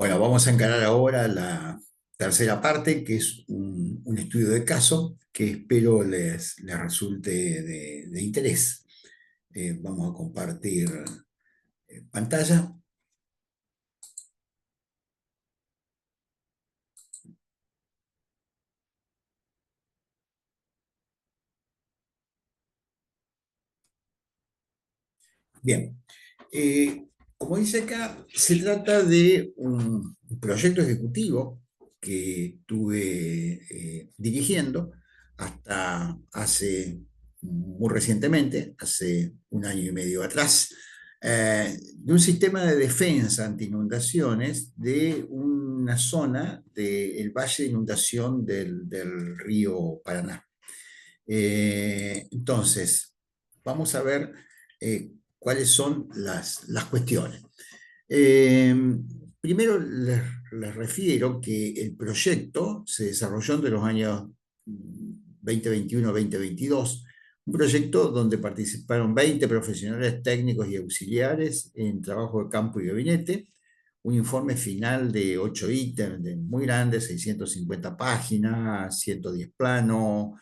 Bueno, vamos a encarar ahora la tercera parte, que es un estudio de caso que espero les resulte de interés. Vamos a compartir pantalla. Bien. Como dice acá, se trata de un proyecto ejecutivo que estuve dirigiendo hasta hace muy recientemente, hace un año y medio atrás, de un sistema de defensa ante inundaciones de una zona del valle de inundación del río Paraná. Entonces, vamos a ver cuáles son las cuestiones. Eh, Primero les refiero que el proyecto se desarrolló entre los años 2021-2022, un proyecto donde participaron 20 profesionales técnicos y auxiliares en trabajo de campo y gabinete, un informe final de 8 ítems, muy grande, 650 páginas, 110 planos,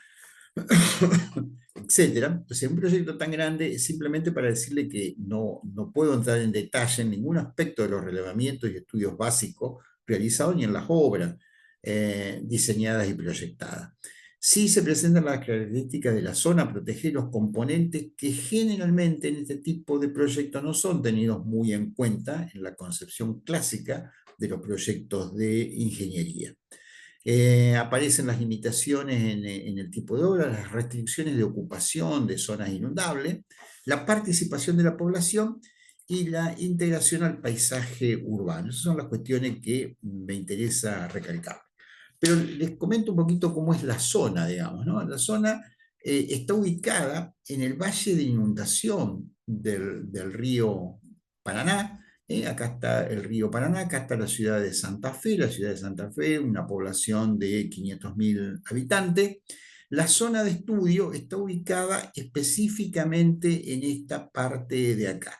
etcétera. Entonces, un proyecto tan grande, simplemente para decirle que no puedo entrar en detalle en ningún aspecto de los relevamientos y estudios básicos realizados ni en las obras diseñadas y proyectadas. Sí se presentan las características de la zona a proteger, los componentes que generalmente en este tipo de proyectos no son tenidos muy en cuenta en la concepción clásica de los proyectos de ingeniería. Aparecen las limitaciones en el tipo de obra, las restricciones de ocupación de zonas inundables, la participación de la población y la integración al paisaje urbano. Esas son las cuestiones que me interesa recalcar. Pero les comento un poquito cómo es la zona, digamos, ¿no? La zona está ubicada en el valle de inundación del río Paraná. Acá está el río Paraná, acá está la ciudad de Santa Fe, la ciudad de Santa Fe, una población de 500.000 habitantes. La zona de estudio está ubicada específicamente en esta parte de acá.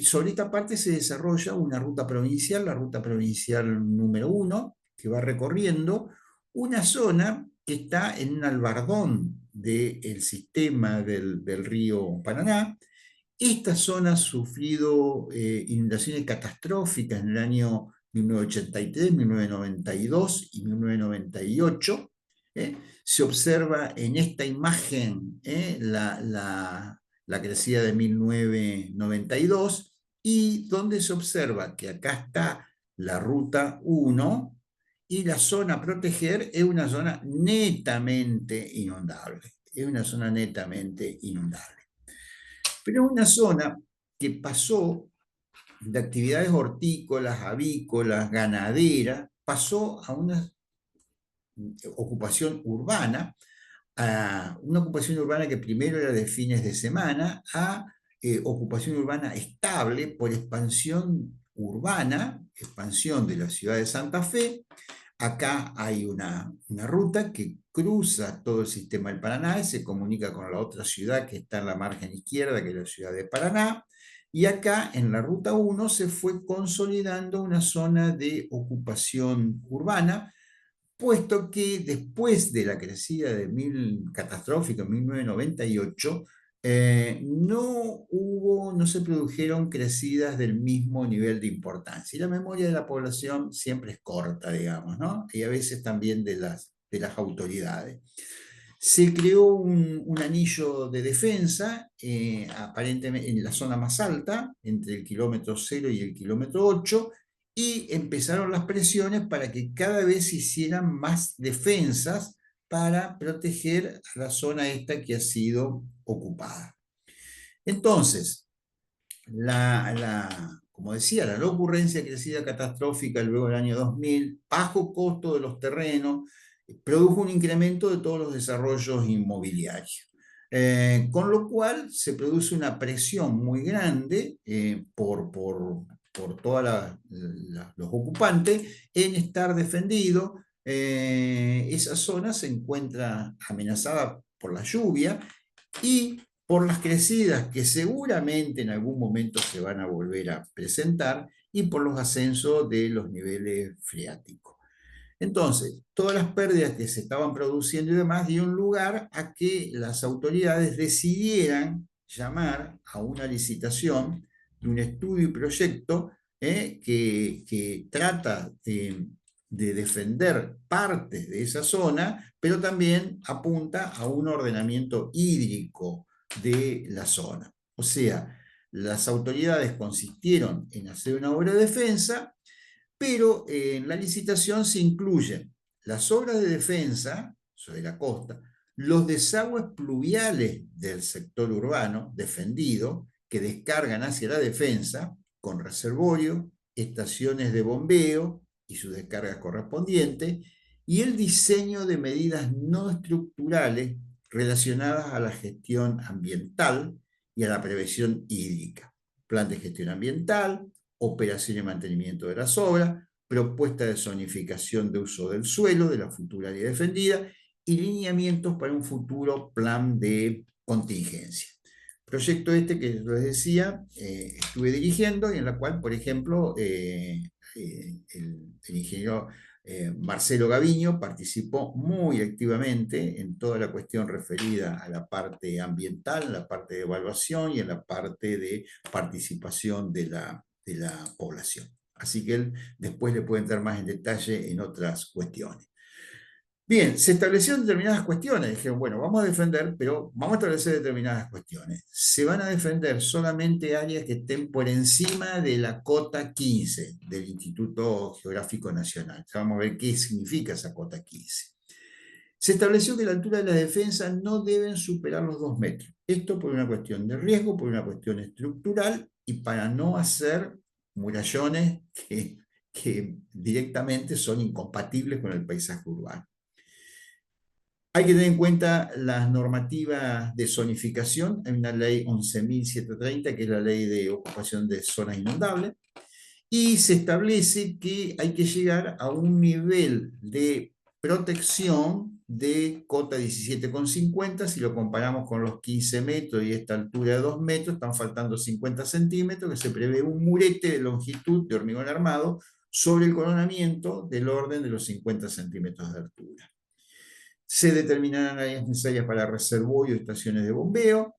Sobre esta parte se desarrolla una ruta provincial, la ruta provincial número 1, que va recorriendo una zona que está en un albardón del sistema del río Paraná. Esta zona ha sufrido inundaciones catastróficas en el año 1983, 1992 y 1998. Se observa en esta imagen la crecida de 1992 y donde se observa que acá está la ruta 1 y la zona a proteger es una zona netamente inundable. Es una zona netamente inundable. Pero es una zona que pasó de actividades hortícolas, avícolas, ganaderas, pasó a una ocupación urbana, a una ocupación urbana que primero era de fines de semana, a ocupación urbana estable por expansión urbana, expansión de la ciudad de Santa Fe. Acá hay una ruta que cruza todo el sistema del Paraná y se comunica con la otra ciudad que está en la margen izquierda, que es la ciudad de Paraná. Y acá en la ruta 1 se fue consolidando una zona de ocupación urbana, puesto que después de la crecida catastrófica en 1998, no se produjeron crecidas del mismo nivel de importancia. Y la memoria de la población siempre es corta, digamos, ¿no? Y a veces también de las autoridades. Se creó un anillo de defensa, aparentemente en la zona más alta, entre el kilómetro 0 y el kilómetro 8, y empezaron las presiones para que cada vez se hicieran más defensas para proteger a la zona esta que ha sido ocupada. Entonces, como decía, la no ocurrencia de crecida catastrófica luego del año 2000, bajo costo de los terrenos, produjo un incremento de todos los desarrollos inmobiliarios. Con lo cual se produce una presión muy grande por todos los ocupantes en estar defendido. Esa zona se encuentra amenazada por la lluvia y por las crecidas que seguramente en algún momento se van a volver a presentar y por los ascensos de los niveles freáticos. Entonces, todas las pérdidas que se estaban produciendo y demás dieron lugar a que las autoridades decidieran llamar a una licitación de un estudio y proyecto que trata de defender partes de esa zona, pero también apunta a un ordenamiento hídrico de la zona. O sea, las autoridades consistieron en hacer una obra de defensa, pero en la licitación se incluyen las obras de defensa sobre la costa, los desagües pluviales del sector urbano defendido, que descargan hacia la defensa, con reservorio, estaciones de bombeo y sus descargas correspondientes, y el diseño de medidas no estructurales relacionadas a la gestión ambiental y a la prevención hídrica. Plan de gestión ambiental, operación y mantenimiento de las obras, propuesta de zonificación de uso del suelo de la futura área defendida y lineamientos para un futuro plan de contingencia. Proyecto este que les decía, estuve dirigiendo y en la cual, por ejemplo, el ingeniero Marcelo Gaviño participó muy activamente en toda la cuestión referida a la parte ambiental, la parte de evaluación y en la parte de participación de la población. Así que él después le puede entrar más en detalle en otras cuestiones. Bien, se establecieron determinadas cuestiones. Dijeron, bueno, vamos a defender, pero vamos a establecer determinadas cuestiones. Se van a defender solamente áreas que estén por encima de la cota 15 del Instituto Geográfico Nacional. Ya vamos a ver qué significa esa cota 15. Se estableció que la altura de la defensa no deben superar los 2 metros. Esto por una cuestión de riesgo, por una cuestión estructural y para no hacer murallones que directamente son incompatibles con el paisaje urbano. Hay que tener en cuenta las normativas de zonificación. Hay una ley 11.730, que es la ley de ocupación de zonas inundables, y se establece que hay que llegar a un nivel de protección de cota 17,50. Si lo comparamos con los 15 metros y esta altura de 2 metros, están faltando 50 centímetros, que se prevé un murete de longitud de hormigón armado sobre el coronamiento del orden de los 50 centímetros de altura. Se determinarán áreas necesarias para reservorio y estaciones de bombeo,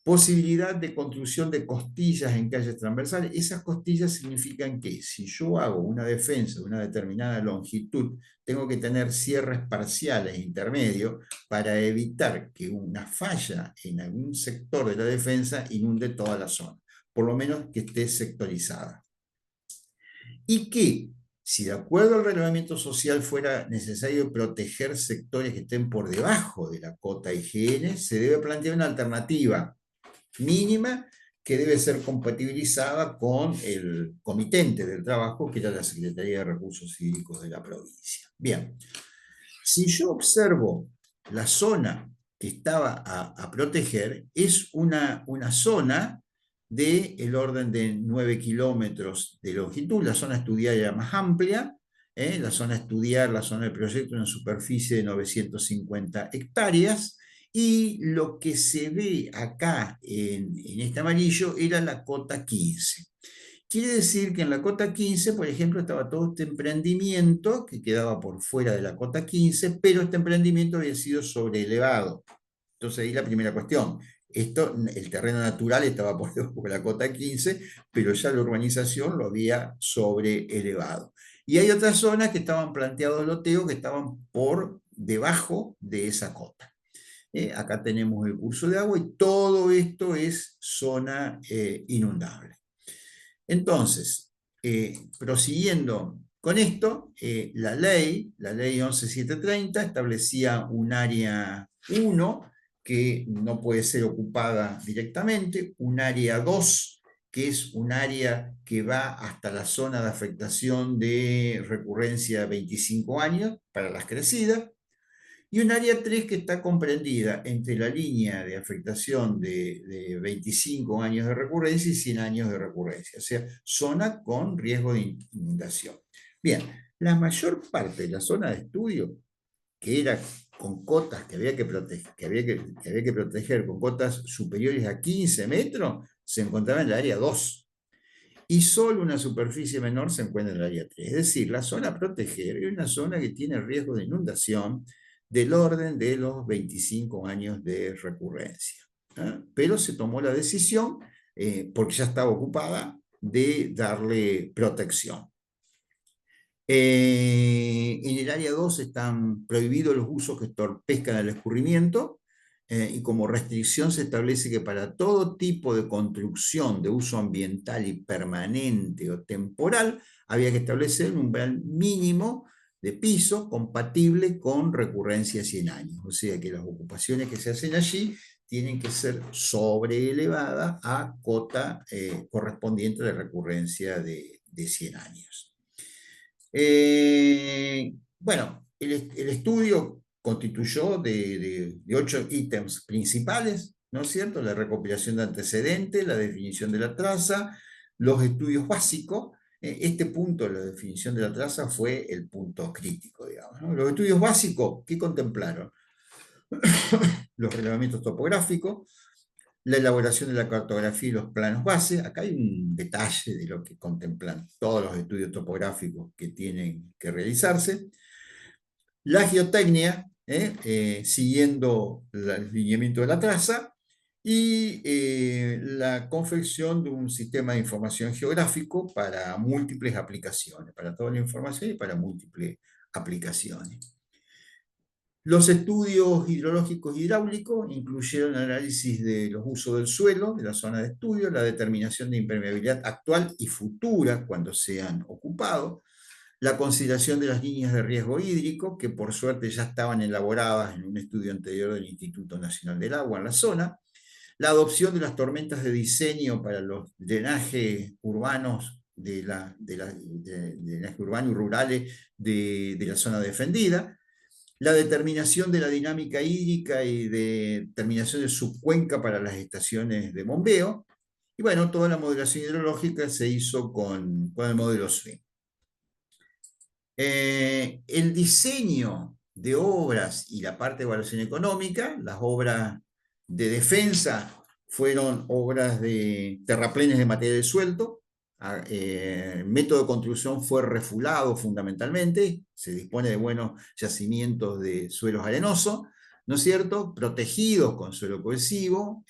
posibilidad de construcción de costillas en calles transversales. Esas costillas significan que si yo hago una defensa de una determinada longitud, tengo que tener cierres parciales intermedios para evitar que una falla en algún sector de la defensa inunde toda la zona, por lo menos que esté sectorizada. Y que, si de acuerdo al reglamento social fuera necesario proteger sectores que estén por debajo de la cota IGN, se debe plantear una alternativa mínima que debe ser compatibilizada con el comitente del trabajo, que era la Secretaría de Recursos Hídricos de la provincia. Bien, si yo observo la zona que estaba a proteger, es una zona del orden de 9 kilómetros de longitud. La zona a estudiar era más amplia, la zona a estudiar, la zona del proyecto, una superficie de 950 hectáreas, y lo que se ve acá en este amarillo era la cota 15. Quiere decir que en la cota 15, por ejemplo, estaba todo este emprendimiento que quedaba por fuera de la cota 15, pero este emprendimiento había sido sobreelevado. Entonces ahí la primera cuestión. El terreno natural estaba por debajo de la cota 15, pero ya la urbanización lo había sobreelevado. Y hay otras zonas que estaban planteados loteos que estaban por debajo de esa cota. Acá tenemos el curso de agua y todo esto es zona inundable. Entonces, prosiguiendo con esto, la ley 11.730 establecía un área 1 que no puede ser ocupada directamente, un área 2 que es un área que va hasta la zona de afectación de recurrencia 25 años para las crecidas, y un área 3 que está comprendida entre la línea de afectación de 25 años de recurrencia y 100 años de recurrencia, o sea, zona con riesgo de inundación. Bien, la mayor parte de la zona de estudio, que era con cotas que había que proteger con cotas superiores a 15 metros, se encontraba en el área 2. Y solo una superficie menor se encuentra en el área 3. Es decir, la zona a proteger es una zona que tiene riesgo de inundación del orden de los 25 años de recurrencia. Pero se tomó la decisión, porque ya estaba ocupada, de darle protección. En el área 2 están prohibidos los usos que entorpezcan el escurrimiento, y como restricción se establece que para todo tipo de construcción de uso ambiental y permanente o temporal había que establecer un umbral mínimo de piso compatible con recurrencia 100 años. O sea que las ocupaciones que se hacen allí tienen que ser sobreelevadas a cota correspondiente de recurrencia de 100 años. Bueno, el estudio constituyó de 8 ítems principales, ¿no es cierto? La recopilación de antecedentes, la definición de la traza, los estudios básicos. Este punto, la definición de la traza, fue el punto crítico, digamos, ¿no? Los estudios básicos, ¿qué contemplaron? Los relevamientos topográficos, la elaboración de la cartografía y los planos base. Acá hay un detalle de lo que contemplan todos los estudios topográficos que tienen que realizarse. La geotecnia, siguiendo el lineamiento de la traza, y la confección de un sistema de información geográfico para múltiples aplicaciones, para toda la información y para múltiples aplicaciones. Los estudios hidrológicos y hidráulicos incluyeron el análisis de los usos del suelo, de la zona de estudio, la determinación de impermeabilidad actual y futura cuando sean ocupados, la consideración de las líneas de riesgo hídrico, que por suerte ya estaban elaboradas en un estudio anterior del Instituto Nacional del Agua en la zona, la adopción de las tormentas de diseño para los drenajes urbanos drenaje urbano y rurales de la zona defendida, la determinación de la dinámica hídrica y de determinación de su cuenca para las estaciones de bombeo, y bueno, toda la modelación hidrológica se hizo con el modelo SWIM. El diseño de obras y la parte de evaluación económica, las obras de defensa fueron obras de terraplenes de material suelto. El método de construcción fue refulado fundamentalmente, se dispone de buenos yacimientos de suelos arenosos, ¿no es cierto? Protegidos con suelo cohesivo,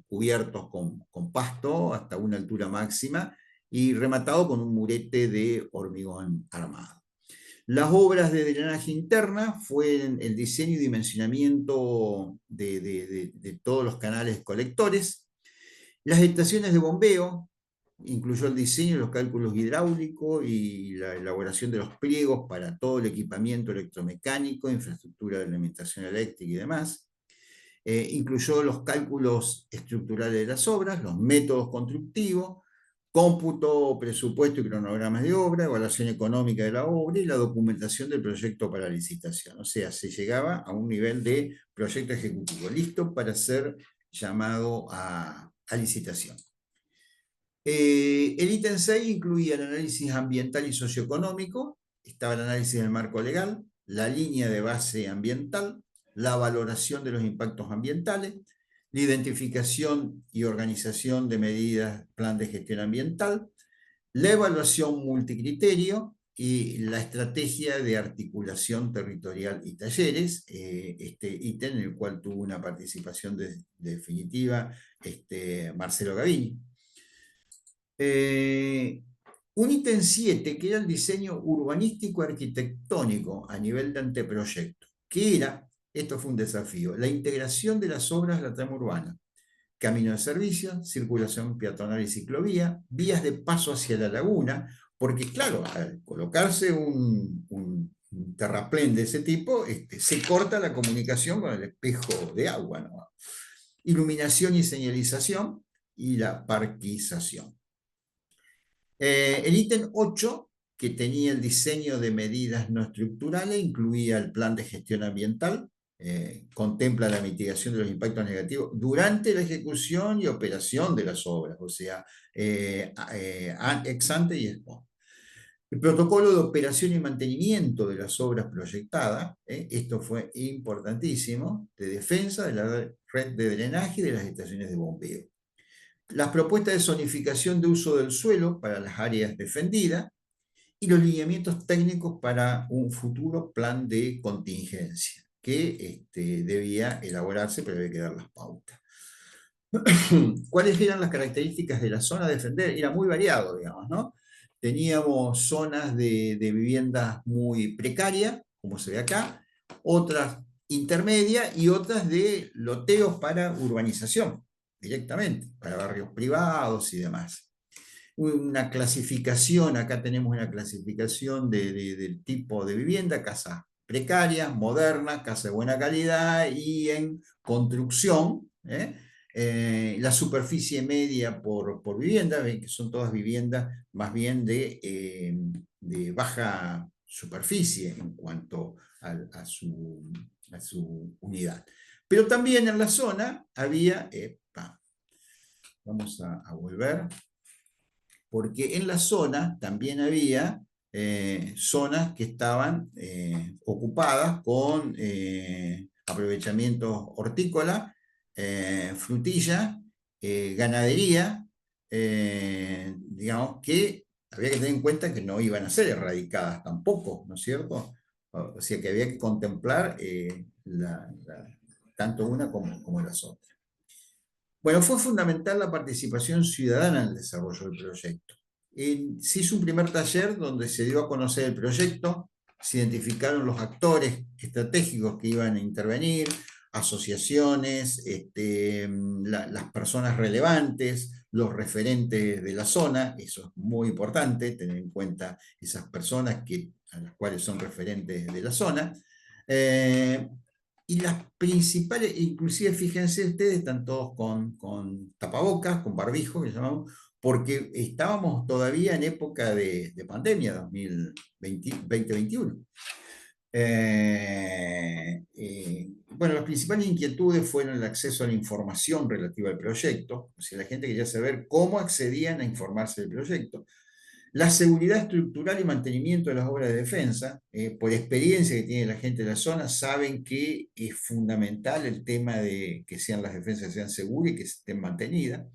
cubiertos con pasto hasta una altura máxima y rematado con un murete de hormigón armado. Las obras de drenaje interna fueron el diseño y dimensionamiento de todos los canales colectores. Las estaciones de bombeo incluyó el diseño de los cálculos hidráulicos y la elaboración de los pliegos para todo el equipamiento electromecánico, infraestructura de alimentación eléctrica y demás. Incluyó los cálculos estructurales de las obras, los métodos constructivos, cómputo, presupuesto y cronogramas de obra, evaluación económica de la obra y la documentación del proyecto para licitación. O sea, se llegaba a un nivel de proyecto ejecutivo, listo para ser llamado a licitación. El ítem 6 incluía el análisis ambiental y socioeconómico, estaba el análisis del marco legal, la línea de base ambiental, la valoración de los impactos ambientales, la identificación y organización de medidas, plan de gestión ambiental, la evaluación multicriterio y la estrategia de articulación territorial y talleres, este ítem en el cual tuvo una participación definitiva Marcelo Gavini. Un ítem 7, que era el diseño urbanístico arquitectónico a nivel de anteproyecto, que era, esto fue un desafío, la integración de las obras de la trama urbana, camino de servicio, circulación peatonal y ciclovía, vías de paso hacia la laguna, porque claro, al colocarse un terraplén de ese tipo, se corta la comunicación con el espejo de agua, ¿no? Iluminación y señalización y la parquización. El ítem 8, que tenía el diseño de medidas no estructurales, incluía el plan de gestión ambiental, contempla la mitigación de los impactos negativos durante la ejecución y operación de las obras, o sea, ex ante y ex post. El protocolo de operación y mantenimiento de las obras proyectadas, esto fue importantísimo, de defensa de la red de drenaje y de las estaciones de bombeo. Las propuestas de zonificación de uso del suelo para las áreas defendidas y los lineamientos técnicos para un futuro plan de contingencia que debía elaborarse, pero había que dar las pautas. ¿Cuáles eran las características de la zona a defender? Era muy variado, digamos, ¿no? Teníamos zonas de viviendas muy precarias, como se ve acá, otras intermedias y otras de loteos para urbanización, directamente, para barrios privados y demás. Una clasificación, acá tenemos una clasificación del tipo de vivienda: casa precaria, moderna, casa de buena calidad y en construcción. La superficie media por vivienda, ven que son todas viviendas más bien de baja superficie en cuanto a su unidad. Pero también en la zona había, vamos a volver, porque en la zona también había zonas que estaban ocupadas con aprovechamientos hortícola, frutilla, ganadería, digamos que había que tener en cuenta que no iban a ser erradicadas tampoco, ¿no es cierto? O sea que había que contemplar tanto una como las otras. Bueno, fue fundamental la participación ciudadana en el desarrollo del proyecto. Se hizo un primer taller donde se dio a conocer el proyecto, se identificaron los actores estratégicos que iban a intervenir, asociaciones, las personas relevantes, los referentes de la zona. Eso es muy importante, tener en cuenta esas personas a las cuales son referentes de la zona. Y las principales, inclusive fíjense ustedes, están todos con tapabocas, con barbijo, que llamamos, porque estábamos todavía en época de pandemia, 2021. Bueno, las principales inquietudes fueron el acceso a la información relativa al proyecto, o sea, la gente quería saber cómo accedían a informarse del proyecto. La seguridad estructural y mantenimiento de las obras de defensa, por experiencia que tiene la gente de la zona, saben que es fundamental el tema de que las defensas sean seguras y que estén mantenidas.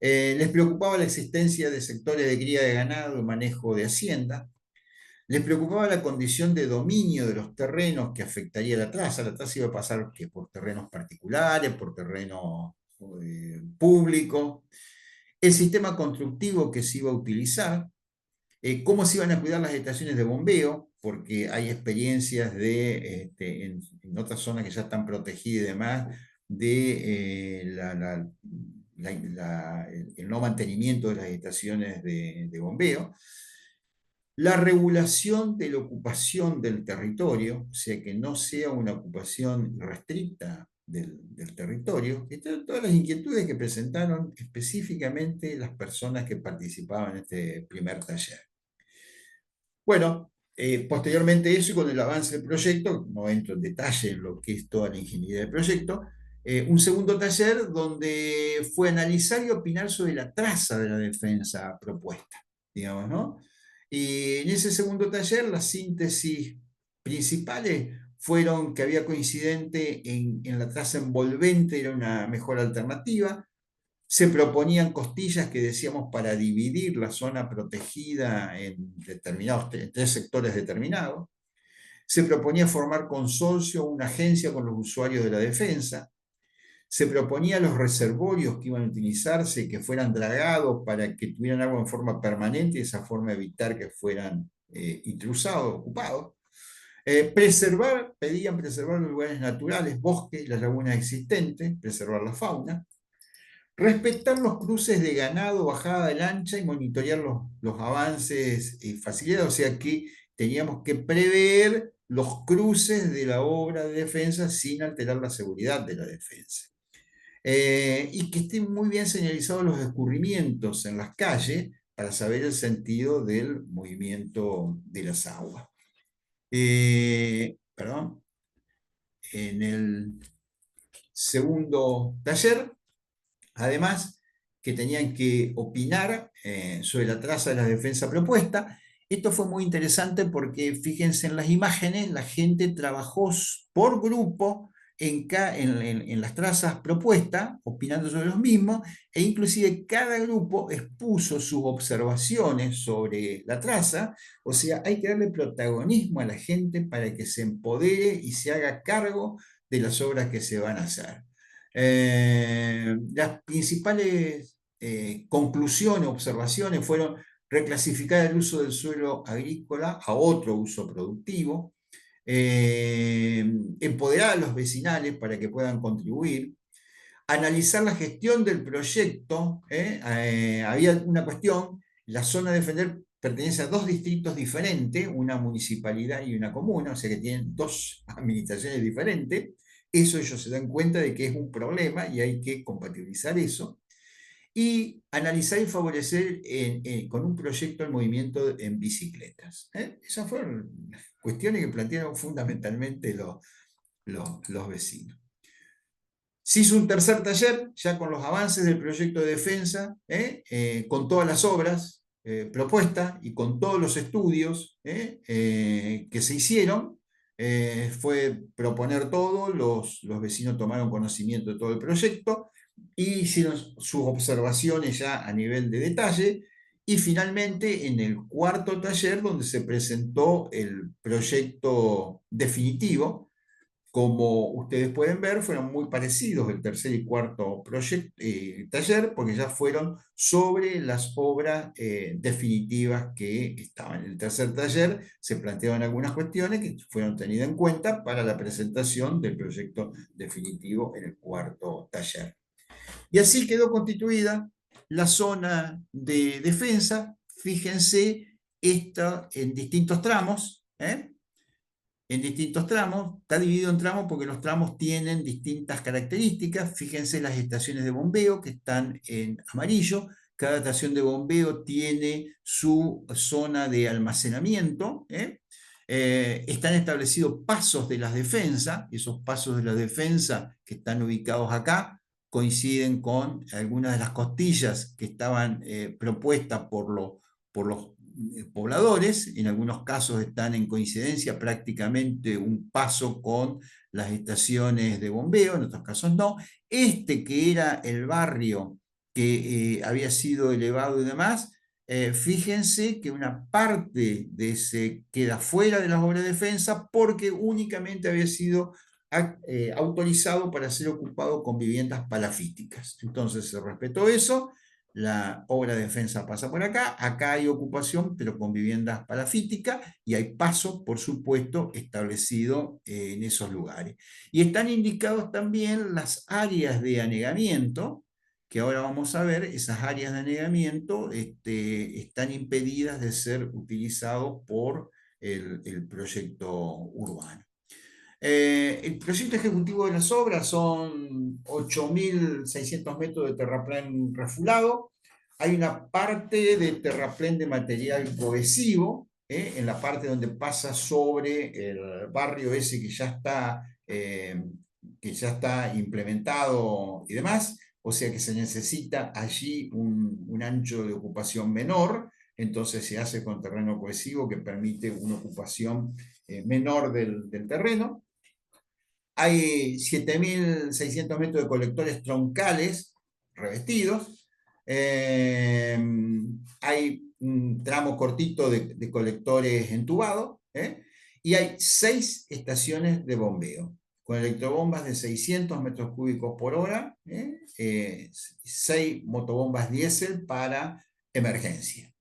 Les preocupaba la existencia de sectores de cría de ganado y manejo de hacienda. Les preocupaba la condición de dominio de los terrenos que afectaría la traza. La traza iba a pasar que por terrenos particulares, por terrenos públicos. El sistema constructivo que se iba a utilizar, cómo se iban a cuidar las estaciones de bombeo, porque hay experiencias en otras zonas que ya están protegidas y demás, de el no mantenimiento de las estaciones de bombeo. La regulación de la ocupación del territorio, o sea, que no sea una ocupación restricta del territorio. Todas las inquietudes que presentaron específicamente las personas que participaban en este primer taller. Bueno, posteriormente eso y con el avance del proyecto, no entro en detalle en lo que es toda la ingeniería del proyecto, un segundo taller donde fue analizar y opinar sobre la traza de la defensa propuesta, digamos, ¿no? Y en ese segundo taller las síntesis principales fueron que había coincidente en la traza envolvente, era una mejor alternativa. Se proponían costillas que decíamos para dividir la zona protegida en en 3 sectores determinados. Se proponía formar consorcio o una agencia con los usuarios de la defensa. Se proponía los reservorios que iban a utilizarse que fueran dragados para que tuvieran agua en forma permanente y de esa forma evitar que fueran intrusados, ocupados. Pedían preservar los lugares naturales, bosques, las lagunas existentes, preservar la fauna. Respetar los cruces de ganado, bajada de lancha y monitorear los avances y facilidades, o sea que teníamos que prever los cruces de la obra de defensa sin alterar la seguridad de la defensa. Y que estén muy bien señalizados los escurrimientos en las calles para saber el sentido del movimiento de las aguas. Perdón. En el segundo taller, además, que tenían que opinar sobre la traza de la defensa propuesta Esto fue muy interesante porque fíjense en las imágenes, la gente trabajó por grupo en las trazas propuestas, opinando sobre los mismos, e inclusive cada grupo expuso sus observaciones sobre la traza. O sea, hay que darle protagonismo a la gente para que se empodere y se haga cargo de las obras que se van a hacer. Las principales conclusiones, observaciones fueron reclasificar el uso del suelo agrícola a otro uso productivo, empoderar a los vecinales para que puedan contribuir, analizar la gestión del proyecto. Había una cuestión, la zona de defender pertenece a dos distritos diferentes, una municipalidad y una comuna, o sea que tienen dos administraciones diferentes. Eso ellos se dan cuenta de que es un problema y hay que compatibilizar eso y analizar y favorecer con un proyecto el movimiento en bicicletas. Esas fueron las cuestiones que plantearon fundamentalmente los vecinos. Se hizo un tercer taller, ya con los avances del proyecto de defensa, con todas las obras propuestas y con todos los estudios que se hicieron. Fue proponer todo, los vecinos tomaron conocimiento de todo el proyecto y hicieron sus observaciones ya a nivel de detalle. Y finalmente, en el cuarto taller, donde se presentó el proyecto definitivo, como ustedes pueden ver, fueron muy parecidos el tercer y cuarto taller, porque ya fueron sobre las obras definitivas que estaban. En el tercer taller se planteaban algunas cuestiones que fueron tenidas en cuenta para la presentación del proyecto definitivo en el cuarto taller. Y así quedó constituida la zona de defensa. Fíjense, esta en distintos tramos, en distintos tramos, está dividido en tramos porque los tramos tienen distintas características. Fíjense las estaciones de bombeo que están en amarillo. Cada estación de bombeo tiene su zona de almacenamiento. Están establecidos pasos de las defensas. Esos pasos de la defensa que están ubicados acá coinciden con algunas de las costillas que estaban propuestas por los pobladores. En algunos casos están en coincidencia prácticamente un paso con las estaciones de bombeo, en otros casos no. Este que era el barrio que había sido elevado y demás, fíjense que una parte de ese queda fuera de las obras de defensa porque únicamente había sido autorizado para ser ocupado con viviendas palafíticas. Entonces se respetó eso, la obra de defensa pasa por acá, acá hay ocupación, pero con viviendas palafíticas, y hay paso, por supuesto, establecido en esos lugares. Y están indicados también las áreas de anegamiento, que ahora vamos a ver. Esas áreas de anegamiento están impedidas de ser utilizados por el proyecto urbano. El proyecto ejecutivo de las obras son 8.600 metros de terraplén refulado. Hay una parte de terraplén de material cohesivo, en la parte donde pasa sobre el barrio ese que ya está implementado y demás. O sea que se necesita allí un ancho de ocupación menor. Entonces se hace con terreno cohesivo que permite una ocupación menor del terreno. Hay 7.600 metros de colectores troncales revestidos. Hay un tramo cortito de colectores entubados. Y hay 6 estaciones de bombeo, con electrobombas de 600 metros cúbicos por hora, 6 motobombas diésel para emergencia.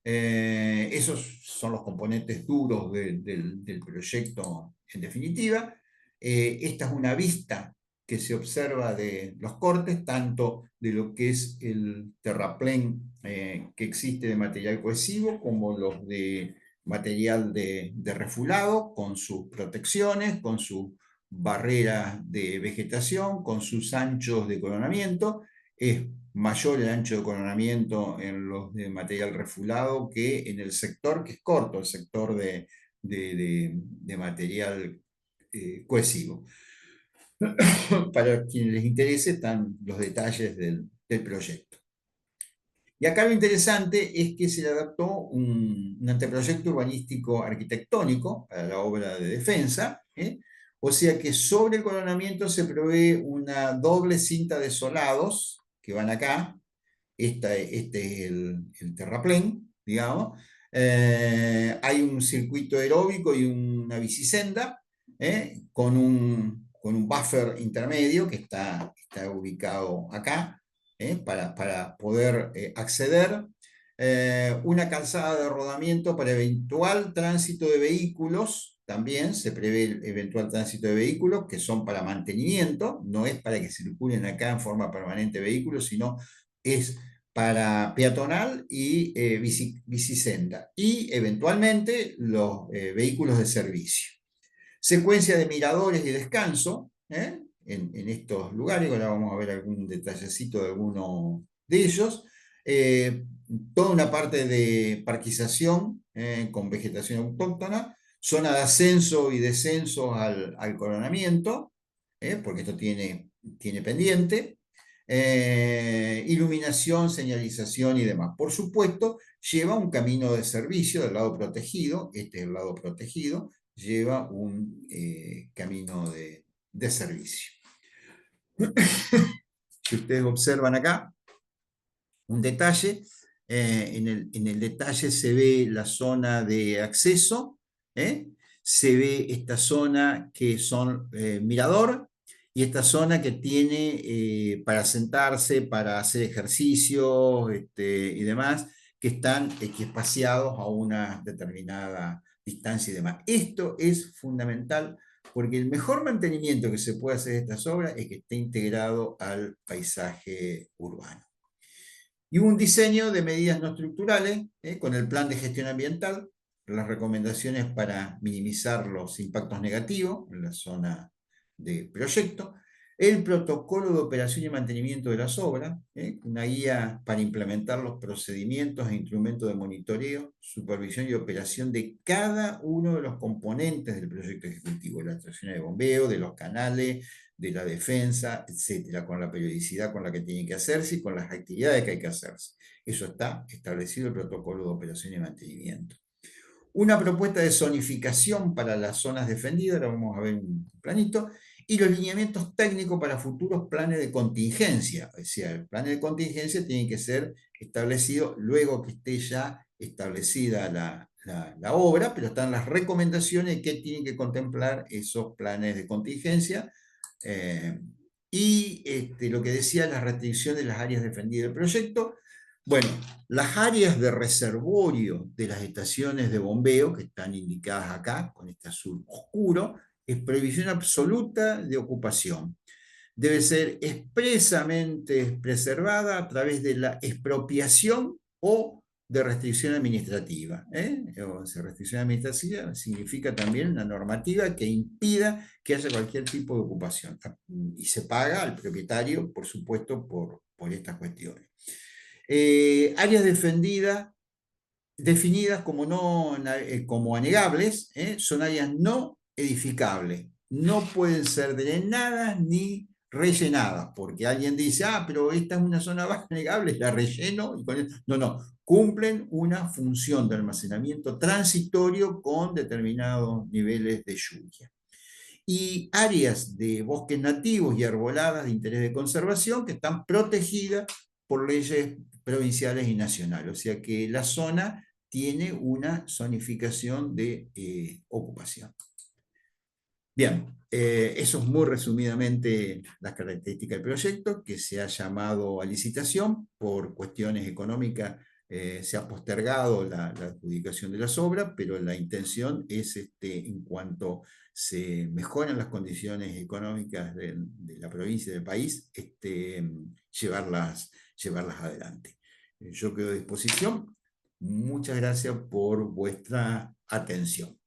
Esos son los componentes duros del proyecto en definitiva. Esta es una vista que se observa de los cortes, tanto de lo que es el terraplén que existe de material cohesivo, como los de material de refulado, con sus protecciones, con sus barreras de vegetación, con sus anchos de coronamiento. Es mayor el ancho de coronamiento en los de material refulado que en el sector que es corto, el sector de material cohesivo. Para quienes les interese están los detalles del proyecto. Y acá lo interesante es que se le adaptó un anteproyecto urbanístico arquitectónico para la obra de defensa, ¿eh? O sea que sobre el coronamiento se provee una doble cinta de solados que van acá. Este es el terraplén, digamos. Hay un circuito aeróbico y una bicisenda, con un buffer intermedio que está ubicado acá, para poder acceder. Una calzada de rodamiento para eventual tránsito de vehículos, también se prevé el eventual tránsito de vehículos, que son para mantenimiento, no es para que circulen acá en forma permanente vehículos, sino es para peatonal y bicisenda, y eventualmente los vehículos de servicio. Secuencia de miradores y descanso, en estos lugares. Ahora vamos a ver algún detallecito de alguno de ellos. Eh, Toda una parte de parquización, con vegetación autóctona, zona de ascenso y descenso al coronamiento, porque esto tiene pendiente. Iluminación, señalización y demás. Por supuesto, lleva un camino de servicio del lado protegido. Este es el lado protegido, lleva un camino de servicio. Si ustedes observan acá un detalle, en el detalle se ve la zona de acceso, se ve esta zona que son mirador, y esta zona que tiene para sentarse, para hacer ejercicios, y demás, que están espaciados a una determinada distancia y demás. Esto es fundamental, porque el mejor mantenimiento que se puede hacer de estas obras es que esté integrado al paisaje urbano. Y hubo un diseño de medidas no estructurales, con el plan de gestión ambiental, las recomendaciones para minimizar los impactos negativos en la zona de proyecto, el protocolo de operación y mantenimiento de las obras, una guía para implementar los procedimientos e instrumentos de monitoreo, supervisión y operación de cada uno de los componentes del proyecto ejecutivo, de la estación de bombeo, de los canales, de la defensa, etcétera, con la periodicidad con la que tiene que hacerse y con las actividades que hay que hacerse. Eso está establecido en el protocolo de operación y mantenimiento. Una propuesta de zonificación para las zonas defendidas, ahora vamos a ver un planito, y los lineamientos técnicos para futuros planes de contingencia. O sea, el plan de contingencia tiene que ser establecido luego que esté ya establecida la obra, pero están las recomendaciones de qué tienen que contemplar esos planes de contingencia. eh, y lo que decía, las restricciones de las áreas defendidas del proyecto. Bueno, las áreas de reservorio de las estaciones de bombeo, que están indicadas acá con este azul oscuro, es prohibición absoluta de ocupación. Debe ser expresamente preservada a través de la expropiación o de restricción administrativa. O sea, restricción administrativa significa también una normativa que impida que haya cualquier tipo de ocupación. Y se paga al propietario, por supuesto, por estas cuestiones. Áreas definidas como, como anegables, son áreas no edificables. No pueden ser drenadas ni rellenadas, porque alguien dice, pero esta es una zona baja negable, la relleno. No, no, cumplen una función de almacenamiento transitorio con determinados niveles de lluvia. Y áreas de bosques nativos y arboladas de interés de conservación que están protegidas por leyes provinciales y nacionales. O sea que la zona tiene una zonificación de ocupación. Bien, eso es muy resumidamente las características del proyecto, que se ha llamado a licitación por cuestiones económicas. Se ha postergado la adjudicación de las obras, pero la intención es, en cuanto se mejoran las condiciones económicas de la provincia y del país, llevarlas adelante. Yo quedo a disposición. Muchas gracias por vuestra atención.